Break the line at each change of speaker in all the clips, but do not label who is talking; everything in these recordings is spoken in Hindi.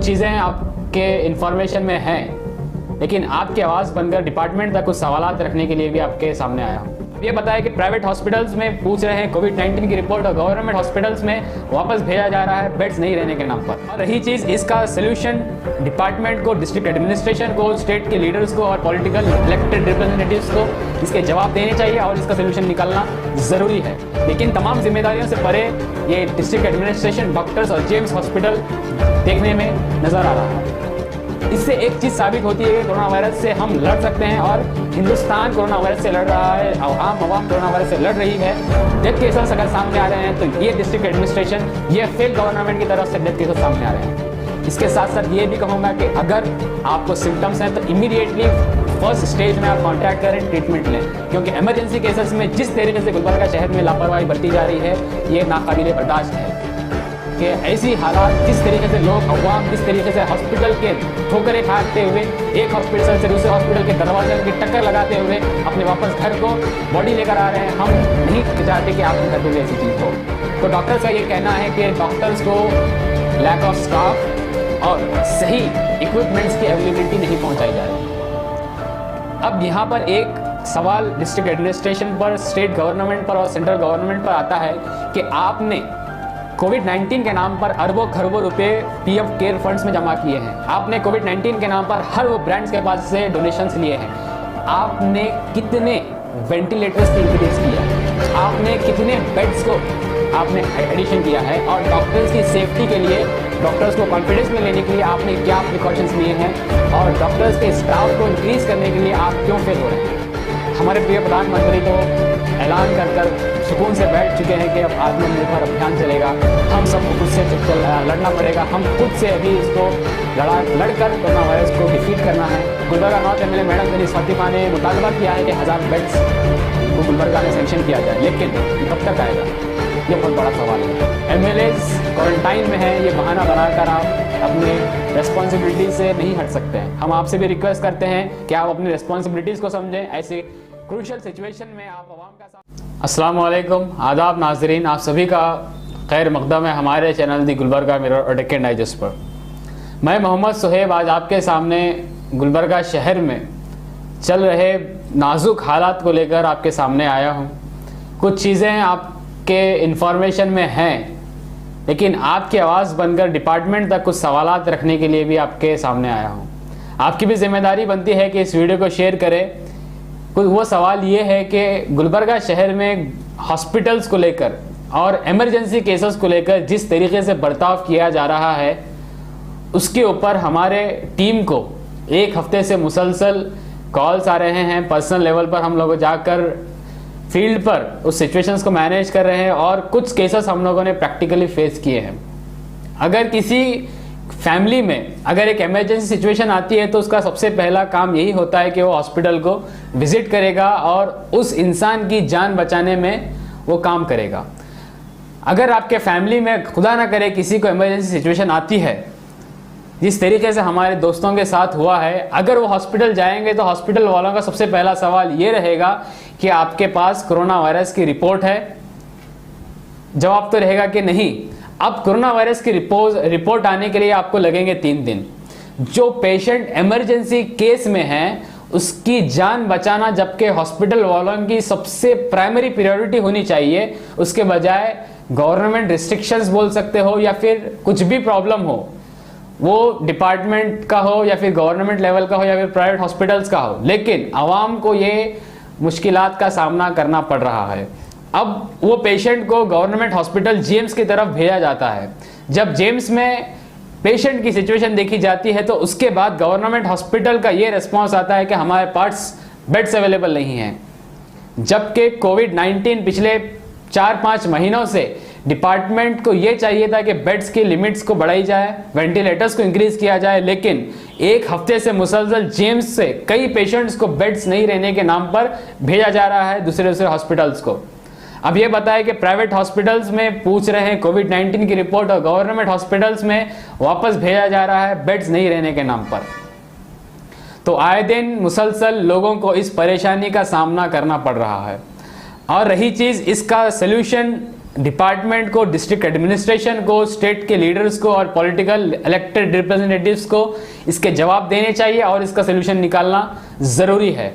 कुछ चीज़ें आपके इन्फॉर्मेशन में हैं, लेकिन आपकी आवाज़ बनकर डिपार्टमेंट तक कुछ सवालात रखने के लिए भी आपके सामने आया हूँ। ये बताया कि प्राइवेट हॉस्पिटल्स में पूछ रहे हैं कोविड-19 की रिपोर्ट और गवर्नमेंट हॉस्पिटल्स में वापस भेजा जा रहा है बेड्स नहीं रहने के नाम पर। और रही चीज़, इसका सोल्यूशन डिपार्टमेंट को, डिस्ट्रिक्ट एडमिनिस्ट्रेशन को, स्टेट के लीडर्स को और पॉलिटिकल इलेक्टेड रिप्रेजेंटेटिव्स को इसके जवाब देने चाहिए और इसका सोल्यूशन निकालना ज़रूरी है। लेकिन तमाम जिम्मेदारियों से परे ये डिस्ट्रिक्ट एडमिनिस्ट्रेशन, डॉक्टर्स और जेम्स हॉस्पिटल देखने में नज़र आ रहा है। इससे एक चीज़ साबित होती है कि कोरोना वायरस से हम लड़ सकते हैं और हिंदुस्तान कोरोना वायरस से लड़ रहा है, आम कोरोना वायरस से लड़ रही है। डेथ केसेस अगर सामने आ रहे हैं तो ये डिस्ट्रिक्ट एडमिनिस्ट्रेशन, ये फेक गवर्नमेंट की तरफ से डेथ केसेस सामने आ रहे हैं। इसके साथ साथ ये भी कहूँगा कि अगर आपको सिम्टम्स हैं तो इमीडिएटली फर्स्ट स्टेज में आप कॉन्टैक्ट करें, ट्रीटमेंट लें, क्योंकि इमरजेंसी केसेस में जिस तरीके से गुलबर्गा शहर में लापरवाही बरती जा रही है ये नाकाबिले बर्दाश्त है। कि ऐसी हालात, जिस तरीके से लोग अवाम जिस तरीके से हॉस्पिटल के ठोकरें खाते हुए एक हॉस्पिटल से दूसरे हॉस्पिटल के दरवाजे की टक्कर लगाते हुए अपने वापस घर को बॉडी लेकर आ रहे हैं, हम नहीं चाहते कि आपके घर में भी ऐसी चीज़ हो। तो डॉक्टर्स का ये कहना है कि डॉक्टर्स को लैक ऑफ स्टाफ और सही इक्विपमेंट्स की अवेलेबिलिटी नहीं पहुँचाई जा रही। अब यहाँ पर एक सवाल डिस्ट्रिक्ट एडमिनिस्ट्रेशन पर, स्टेट गवर्नमेंट पर और सेंट्रल गवर्नमेंट पर आता है कि आपने कोविड-19 के नाम पर अरबों खरबों रुपए पीएम केयर फंड्स में जमा किए हैं। आपने कोविड-19 के नाम पर हर वो ब्रांड्स के पास से डोनेशंस लिए हैं। आपने कितने वेंटिलेटर्स की इंक्रीज किया, आपने कितने बेड्स को आपने एडिशन किया है, और डॉक्टर्स की सेफ्टी के लिए, डॉक्टर्स को कॉन्फिडेंस में लेने के लिए आपने क्या प्रिकॉशंस लिए हैं, और डॉक्टर्स के स्टाफ को इंक्रीज करने के लिए आप क्यों फेल हो रहे हैं। हमारे प्रिय प्रधानमंत्री तो ऐलान कर सुकून से बैठ चुके हैं कि अब आत्मनिर्भर अभियान चलेगा, हम सबको खुद से लड़ना पड़ेगा, हम खुद से अभी इसको लड़कर कोरोना वायरस को डिफीट करना है। Gulbarga north MLA madam Danish Fatima ने मुतालबा किया है कि 1000 बेड्स को गुलबर्गा में सेंक्शन किया जाए, लेकिन कब तक आएगा, ये बहुत बड़ा सवाल है। एमएलएज क्वारंटाइन में है, ये बहाना बनाकर आप अपने रेस्पॉन्सिबिलिटी से नहीं हट सकते हैं। हम आपसे भी रिक्वेस्ट करते हैं कि आप अपनी रेस्पॉन्सिबिलिटीज़ को समझें। ऐसे क्रूशियल सिचुएशन में आप आवाम का साथ। अस्सलाम वालेकुम, आदाब नाजरीन, आप सभी का खैर मकदम है हमारे चैनल दी गुलबर्गा मिरर और डेक्कन डाइजेस्ट पर। मैं मोहम्मद सुहेब आज आपके सामने गुलबर्गा शहर में चल रहे नाजुक हालात को लेकर आपके सामने आया हूँ। कुछ चीज़ें आपके इन्फॉर्मेशन में हैं, लेकिन आपकी आवाज़ बनकर डिपार्टमेंट तक कुछ सवालात रखने के लिए भी आपके सामने आया हूँ। आपकी भी जिम्मेदारी बनती है कि इस वीडियो को शेयर करें। वो सवाल ये है कि गुलबर्गा शहर में हॉस्पिटल्स को लेकर और इमरजेंसी केसेस को लेकर जिस तरीके से बर्ताव किया जा रहा है, उसके ऊपर हमारे टीम को एक हफ्ते से मुसलसल कॉल्स आ रहे हैं। पर्सनल लेवल पर हम लोग जाकर फील्ड पर उस सिचुएशंस को मैनेज कर रहे हैं और कुछ केसेस हम लोगों ने प्रैक्टिकली फेस किए हैं। अगर किसी फैमिली में अगर एक इमरजेंसी सिचुएशन आती है तो उसका सबसे पहला काम यही होता है कि वो हॉस्पिटल को विजिट करेगा और उस इंसान की जान बचाने में वो काम करेगा। अगर आपके फैमिली में खुदा ना करे किसी को इमरजेंसी सिचुएशन आती है, जिस तरीके से हमारे दोस्तों के साथ हुआ है, अगर वो हॉस्पिटल जाएंगे तो हॉस्पिटल वालों का सबसे पहला सवाल ये रहेगा कि आपके पास कोरोना वायरस की रिपोर्ट है। जवाब तो रहेगा कि नहीं। अब कोरोना वायरस की रिपोर्ट आने के लिए आपको लगेंगे 3 दिन। जो पेशेंट इमरजेंसी केस में है उसकी जान बचाना जबकि हॉस्पिटल वालों की सबसे प्राइमरी प्रायोरिटी होनी चाहिए, उसके बजाय गवर्नमेंट रिस्ट्रिक्शंस बोल सकते हो या फिर कुछ भी प्रॉब्लम हो, वो डिपार्टमेंट का हो या फिर गवर्नमेंट लेवल का हो या फिर प्राइवेट हॉस्पिटल्स का हो, लेकिन आवाम को ये मुश्किलात का सामना करना पड़ रहा है। अब वो पेशेंट को गवर्नमेंट हॉस्पिटल जेम्स की तरफ भेजा जाता है। जब जेम्स में पेशेंट की सिचुएशन देखी जाती है तो उसके बाद गवर्नमेंट हॉस्पिटल का ये रिस्पॉन्स आता है कि हमारे पास बेड्स अवेलेबल नहीं हैं। जबकि कोविड-19 पिछले 4-5 महीनों से डिपार्टमेंट को ये चाहिए था कि बेड्स की लिमिट्स को बढ़ाई जाए, वेंटिलेटर्स को इंक्रीज किया जाए, लेकिन एक हफ्ते से मुसलसल जेम्स से कई पेशेंट्स को बेड्स नहीं रहने के नाम पर भेजा जा रहा है दूसरे हॉस्पिटल्स को। अब ये बताया कि प्राइवेट हॉस्पिटल्स में पूछ रहे हैं कोविड-19 की रिपोर्ट और गवर्नमेंट हॉस्पिटल्स में वापस भेजा जा रहा है बेड्स नहीं रहने के नाम पर। तो आए दिन मुसलसल लोगों को इस परेशानी का सामना करना पड़ रहा है। और रही चीज़, इसका सल्यूशन डिपार्टमेंट को, डिस्ट्रिक्ट एडमिनिस्ट्रेशन को, स्टेट के लीडर्स को और पॉलिटिकल इलेक्टेड रिप्रेजेंटेटिव्स को इसके जवाब देने चाहिए और इसका सोल्यूशन निकालना ज़रूरी है।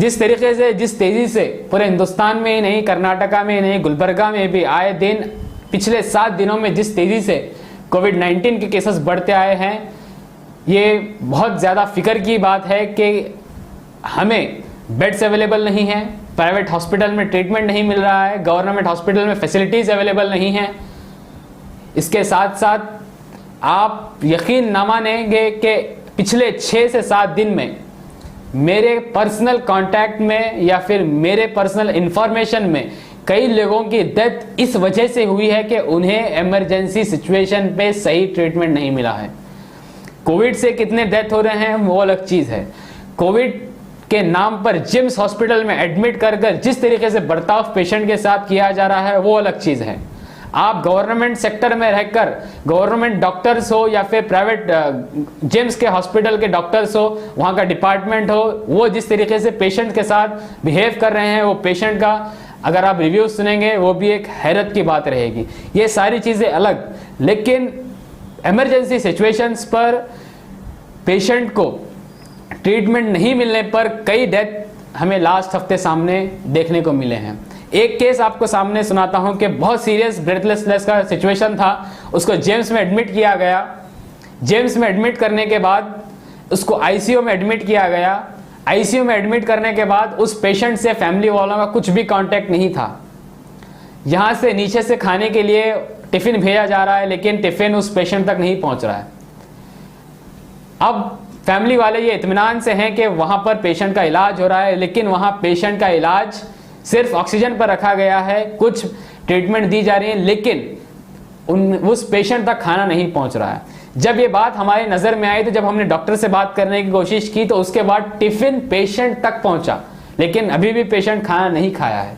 जिस तरीके से, जिस तेज़ी से पूरे हिंदुस्तान में ही नहीं, कर्नाटका में ही नहीं, गुलबर्गा में भी आए दिन पिछले 7 दिनों में जिस तेज़ी से कोविड-19 के केसेस बढ़ते आए हैं, ये बहुत ज़्यादा फिक्र की बात है कि हमें बेड्स अवेलेबल नहीं हैं, प्राइवेट हॉस्पिटल में ट्रीटमेंट नहीं मिल रहा है, गवर्नमेंट हॉस्पिटल में फैसिलिटीज़ अवेलेबल नहीं हैं। इसके साथ साथ आप यकीन ना मानेंगे कि पिछले 6 से 7 दिन में मेरे पर्सनल कांटेक्ट में या फिर मेरे पर्सनल इंफॉर्मेशन में कई लोगों की डेथ इस वजह से हुई है कि उन्हें इमरजेंसी सिचुएशन पे सही ट्रीटमेंट नहीं मिला है। कोविड से कितने डेथ हो रहे हैं वो अलग चीज़ है, कोविड के नाम पर जिम्स हॉस्पिटल में एडमिट कर जिस तरीके से बर्ताव पेशेंट के साथ किया जा रहा है वो अलग चीज़ है। आप गवर्नमेंट सेक्टर में रहकर गवर्नमेंट डॉक्टर्स हो या फिर प्राइवेट जिम्स के हॉस्पिटल के डॉक्टर्स हो, वहाँ का डिपार्टमेंट हो, वो जिस तरीके से पेशेंट के साथ बिहेव कर रहे हैं, वो पेशेंट का अगर आप रिव्यू सुनेंगे वो भी एक हैरत की बात रहेगी। ये सारी चीज़ें अलग, लेकिन इमरजेंसी सिचुएशंस पर पेशेंट को ट्रीटमेंट नहीं मिलने पर कई डेथ हमें लास्ट हफ्ते सामने देखने को मिले हैं। एक केस आपको सामने सुनाता हूं कि बहुत सीरियस ब्रेथलेसनेस का सिचुएशन था, उसको जेम्स में एडमिट किया गया। जेम्स में एडमिट करने के बाद उसको आईसीयू में एडमिट किया गया। आईसीयू में एडमिट करने के बाद उस पेशेंट से फैमिली वालों का कुछ भी कांटेक्ट नहीं था। यहाँ से नीचे से खाने के लिए टिफ़िन भेजा जा रहा है, लेकिन टिफ़िन उस पेशेंट तक नहीं पहुँच रहा है। अब फैमिली वाले ये इत्मीनान से हैं कि वहाँ पर पेशेंट का इलाज हो रहा है, लेकिन वहाँ पेशेंट का इलाज सिर्फ ऑक्सीजन पर रखा गया है, कुछ ट्रीटमेंट दी जा रही है, लेकिन उस पेशेंट तक खाना नहीं पहुँच रहा है। जब ये बात हमारी नज़र में आई तो जब हमने डॉक्टर से बात करने की कोशिश की तो उसके बाद टिफ़िन पेशेंट तक पहुँचा, लेकिन अभी भी पेशेंट खाना नहीं खाया है।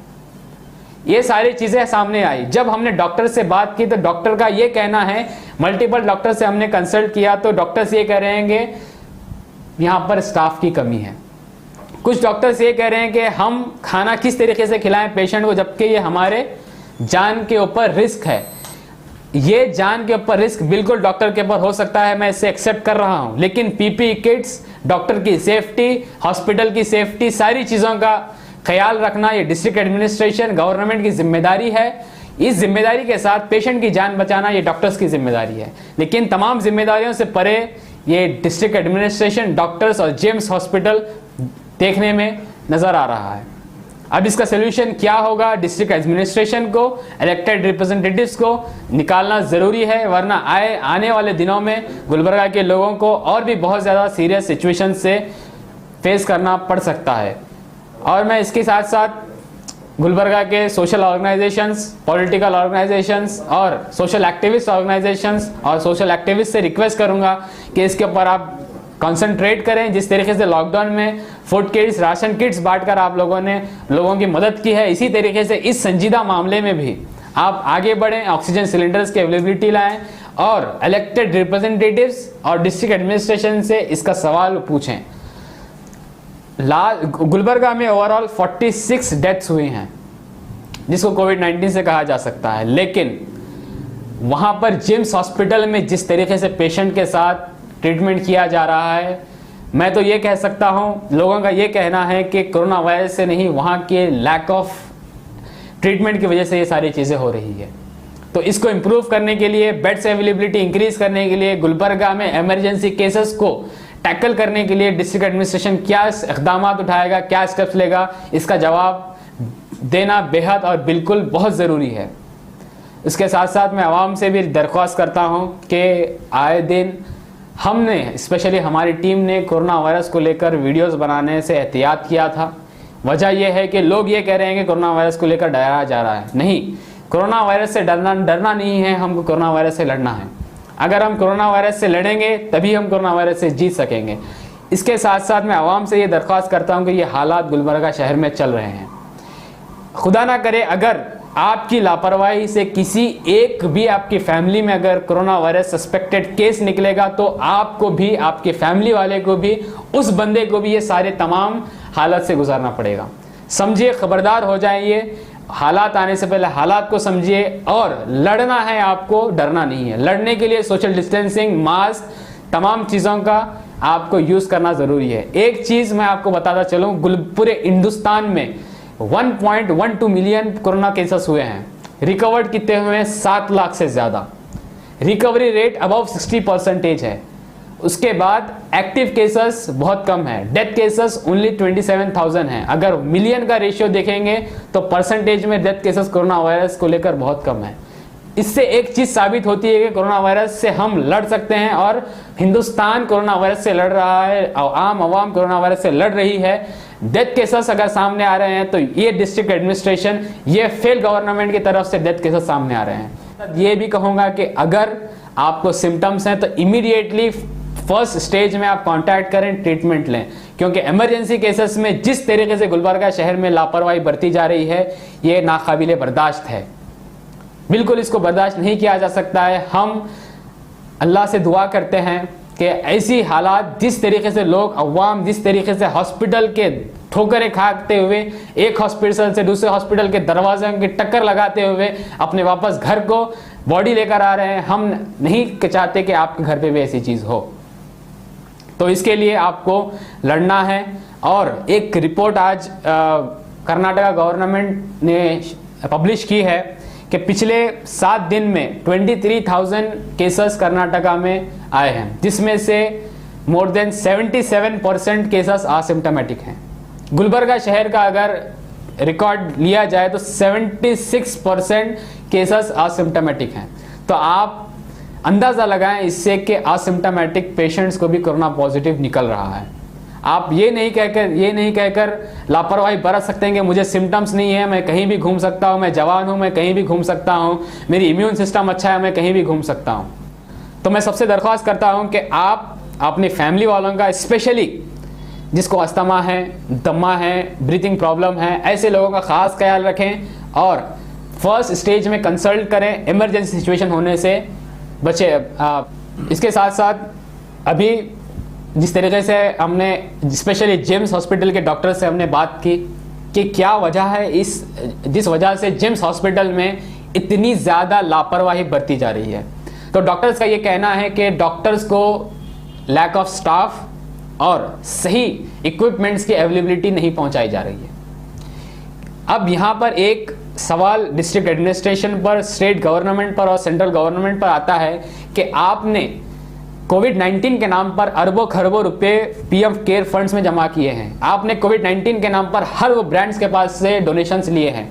ये सारी चीज़ें सामने आई। जब हमने डॉक्टर से बात की तो डॉक्टर का ये कहना है, मल्टीपल डॉक्टर से हमने कंसल्ट किया तो डॉक्टर्स ये कह रहे हैं कि यहाँ पर स्टाफ की कमी है। कुछ डॉक्टर्स ये कह रहे हैं कि हम खाना किस तरीके से खिलाएं पेशेंट को, जबकि ये हमारे जान के ऊपर रिस्क है। ये जान के ऊपर रिस्क बिल्कुल डॉक्टर के ऊपर हो सकता है, मैं इसे एक्सेप्ट कर रहा हूँ, लेकिन पीपीई किट्स, डॉक्टर की सेफ्टी, हॉस्पिटल की सेफ्टी, सारी चीज़ों का ख्याल रखना ये डिस्ट्रिक्ट एडमिनिस्ट्रेशन, गवर्नमेंट की जिम्मेदारी है। इस जिम्मेदारी के साथ पेशेंट की जान बचाना ये डॉक्टर्स की जिम्मेदारी है, लेकिन तमाम जिम्मेदारियों से परे ये डिस्ट्रिक्ट एडमिनिस्ट्रेशन, डॉक्टर्स और जेम्स हॉस्पिटल देखने में नज़र आ रहा है। अब इसका सोल्यूशन क्या होगा? डिस्ट्रिक्ट एडमिनिस्ट्रेशन को, इलेक्टेड रिप्रेजेंटेटिव्स को निकालना ज़रूरी है, वरना आने वाले दिनों में गुलबर्गा के लोगों को और भी बहुत ज़्यादा सीरियस सिचुएशन से फेस करना पड़ सकता है। और मैं इसके साथ साथ गुलबर्गा के सोशल ऑर्गेनाइजेशंस, पॉलिटिकल ऑर्गेनाइजेशंस और सोशल एक्टिविस्ट ऑर्गेनाइजेशंस और सोशल एक्टिविस्ट से रिक्वेस्ट करूंगा कि इसके ऊपर आप कंसंट्रेट करें। जिस तरीके से लॉकडाउन में फूड किट्स, राशन किट्स बांटकर आप लोगों ने लोगों की मदद की है, इसी तरीके से इस संजीदा मामले में भी आप आगे बढ़ें, ऑक्सीजन सिलेंडर्स की अवेलेबिलिटी लाएँ और इलेक्टेड रिप्रेजेंटेटिव्स और डिस्ट्रिक्ट एडमिनिस्ट्रेशन से इसका सवाल पूछें। गुलबर्गा में ओवरऑल 46 डेथ्स हुई हैं, जिसको कोविड-19 से कहा जा सकता है, लेकिन वहाँ पर जिम्स हॉस्पिटल में जिस तरीके से पेशेंट के साथ ट्रीटमेंट किया जा रहा है, मैं तो ये कह सकता हूँ, लोगों का ये कहना है कि कोरोना वायरस से नहीं, वहाँ के लैक ऑफ ट्रीटमेंट की वजह से ये सारी चीज़ें हो रही है। तो इसको इम्प्रूव करने के लिए, बेड्स अवेलेबिलिटी इंक्रीज करने के लिए, गुलबर्गा में इमरजेंसी केसेस को टैकल करने के लिए डिस्ट्रिक्ट एडमिनिस्ट्रेशन क्या इक़दाम उठाएगा, क्या स्टेप्स लेगा, इसका जवाब देना बेहद और बिल्कुल बहुत ज़रूरी है। इसके साथ साथ मैं आवाम से भी दरख्वास्त करता हूँ कि आए दिन हमने, स्पेशली हमारी टीम ने कोरोना वायरस को लेकर वीडियोस बनाने से एहतियात किया था। वजह यह है कि लोग ये कह रहे हैं कि कोरोना वायरस को लेकर डराया जा रहा है। नहीं, कोरोना वायरस से डरना नहीं है, हमको कोरोना वायरस से लड़ना है। अगर हम कोरोना वायरस से लड़ेंगे तभी हम कोरोना वायरस से जीत सकेंगे। इसके साथ साथ मैं आवाम से ये दरख्वास्त करता हूँ कि ये हालात गुलबर्गा शहर में चल रहे हैं। खुदा ना करे अगर आपकी लापरवाही से किसी एक भी आपकी फैमिली में अगर कोरोना वायरस सस्पेक्टेड केस निकलेगा तो आपको भी, आपके फैमिली वाले को भी, उस बंदे को भी ये सारे तमाम हालत से गुजरना पड़ेगा। समझिए, खबरदार हो जाइए। हालात आने से पहले हालात को समझिए और लड़ना है आपको, डरना नहीं है। लड़ने के लिए सोशल डिस्टेंसिंग, मास्क, तमाम चीज़ों का आपको यूज़ करना ज़रूरी है। एक चीज़ मैं आपको बताता चलूँ, पूरे हिंदुस्तान में 1.12 मिलियन कोरोना केसेस हुए हैं। रिकवर्ड कितने हुए हैं? 7 लाख से ज़्यादा। रिकवरी रेट अबव 60% है। उसके बाद एक्टिव केसेस बहुत कम है। डेथ केसेस ओनली 27,000 हैं। अगर मिलियन का रेशियो देखेंगे तो परसेंटेज में डेथ केसेस कोरोना वायरस को लेकर बहुत कम है। इससे एक चीज साबित होती है कि कोरोना वायरस से हम लड़ सकते हैं और हिंदुस्तान कोरोना वायरस से लड़ रहा है, आम आवाम कोरोना वायरस से लड़ रही है। डेथ केसेस अगर सामने आ रहे हैं तो ये डिस्ट्रिक्ट एडमिनिस्ट्रेशन, ये फेल गवर्नमेंट की तरफ से डेथ केसेस सामने आ रहे हैं। ये भी कहूंगा कि अगर आपको सिम्टम्स हैं तो इमीडिएटली फर्स्ट स्टेज में आप कांटेक्ट करें, ट्रीटमेंट लें, क्योंकि इमरजेंसी केसेस में जिस तरीके से गुलबर्गा शहर में लापरवाही बरती जा रही है ये नाकाबिले बर्दाश्त है। बिल्कुल इसको बर्दाश्त नहीं किया जा सकता है। हम अल्लाह से दुआ करते हैं कि ऐसी हालात, जिस तरीके से लोग अवाम जिस तरीके से हॉस्पिटल के ठोकरें खाते हुए एक हॉस्पिटल से दूसरे हॉस्पिटल के दरवाजे की टक्कर लगाते हुए अपने वापस घर को बॉडी लेकर आ रहे हैं, हम नहीं चाहते कि आपके घर पे भी ऐसी चीज़ हो। तो इसके लिए आपको लड़ना है। और एक रिपोर्ट आज कर्नाटका गवर्नमेंट ने पब्लिश की है कि पिछले 7 दिन में 23,000 केसेस कर्नाटका में आए हैं, जिसमें से मोर देन 77% केसेस असिम्प्टोमेटिक हैं। गुलबर्गा शहर का अगर रिकॉर्ड लिया जाए तो 76% केसेस असिम्प्टोमेटिक हैं। तो आप अंदाज़ा लगाएं इससे कि असिम्प्टोमेटिक पेशेंट्स को भी कोरोना पॉजिटिव निकल रहा है। आप ये नहीं कहकर लापरवाही बरत सकते हैं कि मुझे सिम्टम्स नहीं है, मैं कहीं भी घूम सकता हूँ, मैं जवान हूँ, मैं कहीं भी घूम सकता हूँ, मेरी इम्यून सिस्टम अच्छा है, मैं कहीं भी घूम सकता हूँ। तो मैं सबसे दरख्वास्त करता हूँ कि आप अपनी फैमिली वालों का, स्पेशली जिसको अस्थमा है, दमा है, ब्रीथिंग प्रॉब्लम है, ऐसे लोगों का ख़ास ख्याल रखें और फर्स्ट स्टेज में कंसल्ट करें। इमरजेंसी सिचुएशन होने से बचे। इसके साथ साथ अभी जिस तरीके से हमने स्पेशली जिम्स हॉस्पिटल के डॉक्टर से हमने बात की कि क्या वजह है जिस वजह से जिम्स हॉस्पिटल में इतनी ज़्यादा लापरवाही बरती जा रही है, तो डॉक्टर्स का ये कहना है कि डॉक्टर्स को लैक ऑफ स्टाफ और सही इक्विपमेंट्स की अवेलेबिलिटी नहीं पहुंचाई जा रही है। अब यहाँ पर एक सवाल डिस्ट्रिक्ट एडमिनिस्ट्रेशन पर, स्टेट गवर्नमेंट पर और सेंट्रल गवर्नमेंट पर आता है कि आपने कोविड-19 के नाम पर अरबों खरबों रुपए पीएम केयर फंड्स में जमा किए हैं। आपने कोविड-19 के नाम पर हर वो ब्रांड्स के पास से डोनेशंस लिए हैं।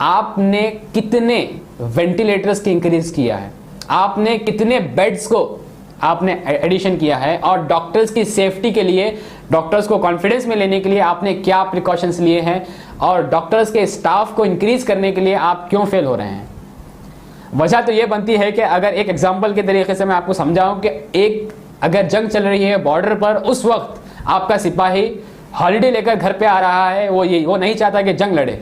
आपने कितने वेंटिलेटर्स की इंक्रीज किया है, आपने कितने बेड्स को आपने एडिशन किया है, और डॉक्टर्स की सेफ्टी के लिए, डॉक्टर्स को कॉन्फिडेंस में लेने के लिए आपने क्या प्रिकॉशंस लिए हैं, और डॉक्टर्स के स्टाफ को इंक्रीज करने के लिए आप क्यों फेल हो रहे हैं। वजह तो ये बनती है कि अगर एक एग्जांपल के तरीके से मैं आपको समझाऊं कि अगर जंग चल रही है बॉर्डर पर, उस वक्त आपका सिपाही हॉलिडे लेकर घर पे आ रहा है, वो नहीं चाहता कि जंग लड़े,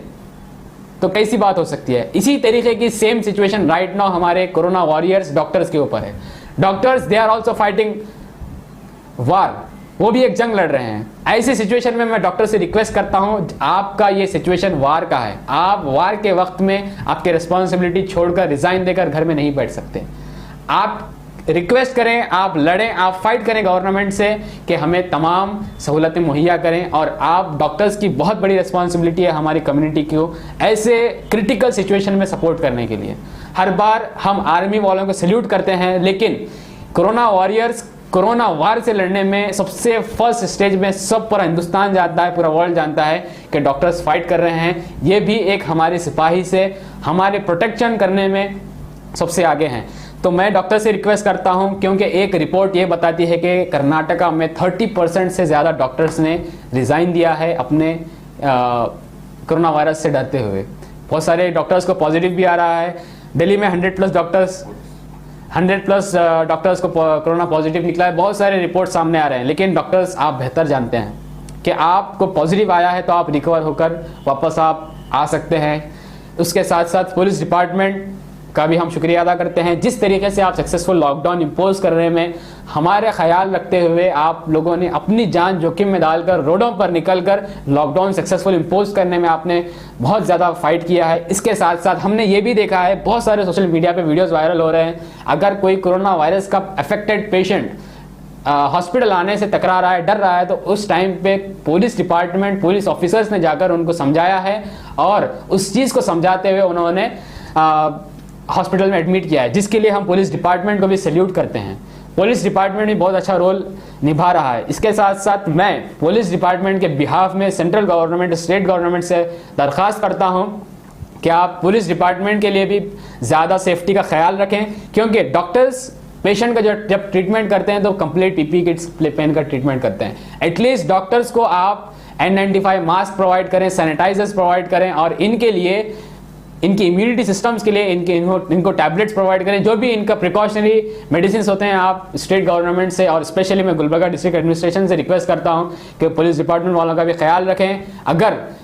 तो कैसी बात हो सकती है। इसी तरीके की सेम सिचुएशन राइट नाउ हमारे कोरोना वॉरियर्स डॉक्टर्स के ऊपर है। Doctors they are also fighting war, वो भी एक जंग लड़ रहे हैं। ऐसी सिचुएशन में मैं डॉक्टर से रिक्वेस्ट करता हूं, आपका ये सिचुएशन वार का है, आप वार के वक्त में आपके रिस्पॉन्सिबिलिटी छोड़कर, रिजाइन देकर घर में नहीं बैठ सकते। आप रिक्वेस्ट करें, आप लड़ें, आप फाइट करें गवर्नमेंट से कि हमें तमाम सहूलतें मुहैया करें। और आप डॉक्टर्स की बहुत बड़ी रिस्पॉन्सिबिलिटी है हमारी कम्युनिटी को ऐसे क्रिटिकल सिचुएशन में सपोर्ट करने के लिए। हर बार हम आर्मी वालों को सैल्यूट करते हैं, लेकिन कोरोना वॉरियर्स कोरोना वार से लड़ने में सबसे फर्स्ट स्टेज में सब पूरा हिंदुस्तान जानता है, पूरा वर्ल्ड जानता है कि डॉक्टर्स फाइट कर रहे हैं। ये भी एक हमारे सिपाही से हमारे प्रोटेक्शन करने में सबसे आगे हैं। तो मैं डॉक्टर से रिक्वेस्ट करता हूं, क्योंकि एक रिपोर्ट ये बताती है कि कर्नाटका में 30% से ज़्यादा डॉक्टर्स ने रिज़ाइन दिया है अपने कोरोना वायरस से डरते हुए। बहुत सारे डॉक्टर्स को पॉजिटिव भी आ रहा है। दिल्ली में 100 प्लस डॉक्टर्स को कोरोना पॉजिटिव निकला है। बहुत सारे रिपोर्ट सामने आ रहे हैं, लेकिन डॉक्टर्स आप बेहतर जानते हैं कि आपको पॉजिटिव आया है तो आप रिकवर होकर वापस आप आ सकते हैं। उसके साथ साथ पुलिस डिपार्टमेंट का भी हम शुक्रिया अदा करते हैं। जिस तरीके से आप सक्सेसफुल लॉकडाउन इम्पोज करने में हमारे ख्याल रखते हुए आप लोगों ने अपनी जान जोखिम में डालकर रोडों पर निकलकर लॉकडाउन सक्सेसफुल इम्पोज करने में आपने बहुत ज़्यादा फाइट किया है। इसके साथ साथ हमने ये भी देखा है, बहुत सारे सोशल मीडिया पे वीडियोस वायरल हो रहे हैं, अगर कोई कोरोना वायरस का अफेक्टेड पेशेंट हॉस्पिटल आने से टकरा रहा है, डर रहा है, तो उस टाइम पे पुलिस डिपार्टमेंट, पुलिस ऑफिसर्स ने जाकर उनको समझाया है और उस चीज़ को समझाते हुए उन्होंने हॉस्पिटल में एडमिट किया है, जिसके लिए हम पुलिस डिपार्टमेंट को भी सैल्यूट करते हैं। पुलिस डिपार्टमेंट भी बहुत अच्छा रोल निभा रहा है। इसके साथ साथ मैं पुलिस डिपार्टमेंट के बिहाफ में सेंट्रल गवर्नमेंट, स्टेट गवर्नमेंट से दरख्वास्त करता हूं कि आप पुलिस डिपार्टमेंट के लिए भी ज़्यादा सेफ्टी का ख्याल रखें, क्योंकि डॉक्टर्स पेशेंट का जब ट्रीटमेंट करते हैं तो कंप्लीट पीपी किट्स पहन कर ट्रीटमेंट करते हैं। एटलीस्ट डॉक्टर्स को आप N95 मास्क प्रोवाइड करें, सैनिटाइजर्स प्रोवाइड करें और इनके लिए, इनकी इम्यूनिटी सिस्टम्स के लिए इनको टैबलेट्स प्रोवाइड करें। जो भी इनका प्रिकॉशनरी मेडिसिन होते हैं, आप स्टेट गवर्नमेंट से और स्पेशली मैं गुलबर्गा डिस्ट्रिक्ट एडमिनिस्ट्रेशन से रिक्वेस्ट करता हूं कि पुलिस डिपार्टमेंट वालों का भी ख्याल रखें।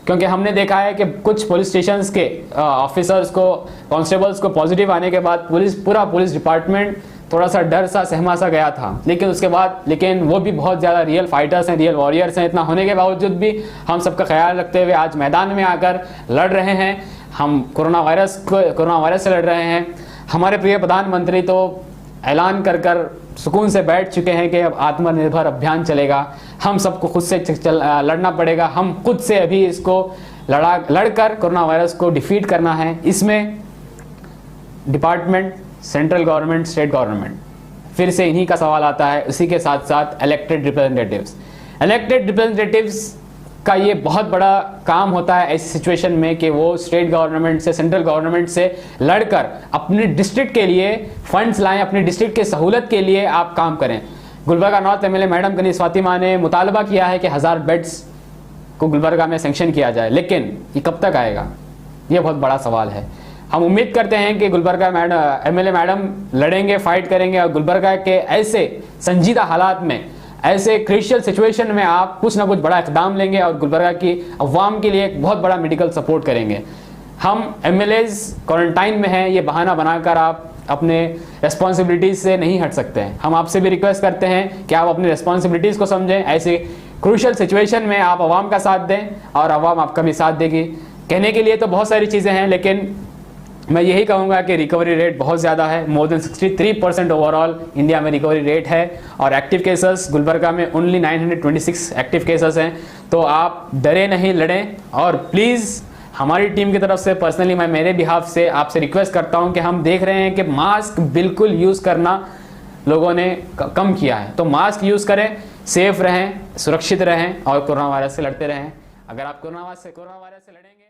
क्योंकि हमने देखा है कि कुछ पुलिस स्टेशंस के ऑफिसर्स को, कांस्टेबल्स को पॉजिटिव आने के बाद पूरा पुलिस डिपार्टमेंट थोड़ा सा डर सा सहमा सा गया था, लेकिन वो भी बहुत ज़्यादा रियल फाइटर्स हैं, रियल वॉरियर्स हैं। इतना होने के बावजूद भी हम सबका ख्याल रखते हुए आज मैदान में आकर लड़ रहे हैं। हम कोरोना वायरस से लड़ रहे हैं। हमारे प्रिय प्रधानमंत्री तो ऐलान कर सुकून से बैठ चुके हैं कि अब आत्मनिर्भर अभियान चलेगा, हम सबको खुद से लड़ना पड़ेगा, हम खुद से अभी इसको लड़कर कोरोना वायरस को डिफीट करना है। इसमें department, central government, state government, फिर से इन्हीं का सवाल आता है। उसी के साथ साथ इलेक्टेड रिप्रेजेंटेटिव्स का ये बहुत बड़ा काम होता है ऐसी सिचुएशन में कि वो स्टेट गवर्नमेंट से, सेंट्रल गवर्नमेंट से लड़कर अपने डिस्ट्रिक्ट के लिए फंड्स लाएं, अपने डिस्ट्रिक्ट के सहूलत के लिए आप काम करें। Gulbarga north MLA madam Kaneez Fatima ने मुतालबा किया है कि 1000 बेड्स को गुलबर्गा में सेंक्शन किया जाए, लेकिन ये कब तक आएगा, ये बहुत बड़ा सवाल है। हम उम्मीद करते हैं कि गुलबर्गा MLA मैडम लड़ेंगे, फाइट करेंगे और गुलबर्गा के ऐसे संजीदा हालात में, ऐसे क्रिशियल सिचुएशन में आप कुछ ना कुछ बड़ा इकदाम लेंगे और गुलबर्गा की अवाम के लिए एक बहुत बड़ा मेडिकल सपोर्ट करेंगे। हम MLAs क्वारंटाइन में हैं, ये बहाना बनाकर आप अपने रेस्पॉन्सिबिलिटीज़ से नहीं हट सकते हैं। हम आपसे भी रिक्वेस्ट करते हैं कि आप अपनी रेस्पॉन्सिबिलिटीज़ को समझें। ऐसे क्रूशियल सिचुएशन में आप अवाम का साथ दें और अवाम आपका भी साथ देगी। कहने के लिए तो बहुत सारी चीज़ें हैं, लेकिन मैं यही कहूँगा कि रिकवरी रेट बहुत ज़्यादा है। मोर देन 63% ओवरऑल इंडिया में रिकवरी रेट है और एक्टिव केसेस गुलबर्गा में ओनली 926 एक्टिव केसेस हैं। तो आप डरे नहीं, लड़ें। और प्लीज़ हमारी टीम की तरफ से पर्सनली मैं मेरे बिहाफ से आपसे रिक्वेस्ट करता हूं कि हम देख रहे हैं कि मास्क बिल्कुल यूज़ करना लोगों ने कम किया है, तो मास्क यूज़ करें, सेफ रहें, सुरक्षित रहें और कोरोना वायरस से लड़ते रहें। अगर आप कोरोना वायरस से लड़ेंगे